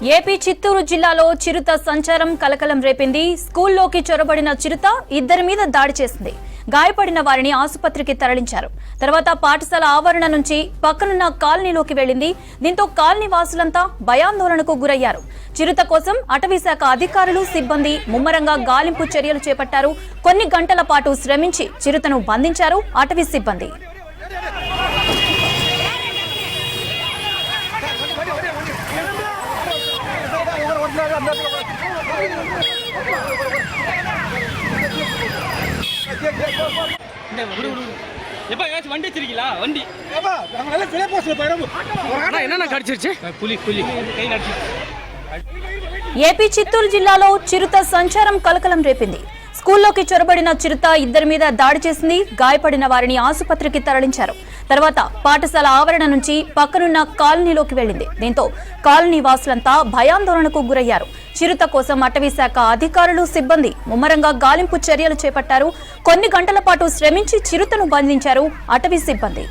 AP Chittoor జిల్లాలో చిరుత సంచారం కలకలం రేపింది. స్కూల్లోకి చొరబడిన చిరుత ఇద్దరి మీద దాడి చేసింది. గాయపడిన వారిని ఆసుపత్రికి తరలించారు. తర్వాత పాఠశాల ఆవరణ నుంచి పక్కనున్న కాలనీలోకి వెళ్లింది. దీంతో కాలనీ వాసులంతా భయాందోళనకు గురయ్యారు. చిరుత కోసం అటవీశాఖ అధికారులు, సిబ్బంది ముమ్మరంగా గాలింపు చర్యలు చేపట్టారు. కొన్ని గంటల పాటు శ్రమించి చిరుతను బంధించారు అటవీ సిబ్బంది. ఏపీ చిత్తూరు జిల్లాలో చిరుత సంచారం కలకలం రేపింది. స్కూల్లోకి చొరబడిన చిరుత ఇద్దరి మీద దాడి చేసింది. గాయపడిన వారిని ఆసుపత్రికి తరలించారు. తర్వాత పాఠశాల ఆవరణ నుంచి పక్కనున్న కాలనీలోకి వెళ్లింది. దీంతో కాలనీ వాసులంతా భయాందోళనకు గురయ్యారు. చిరుత కోసం అటవీశాఖ అధికారులు, సిబ్బంది ముమ్మరంగా గాలింపు చర్యలు చేపట్టారు. కొన్ని గంటల పాటు శ్రమించి చిరుతను బంధించారు అటవీ సిబ్బంది.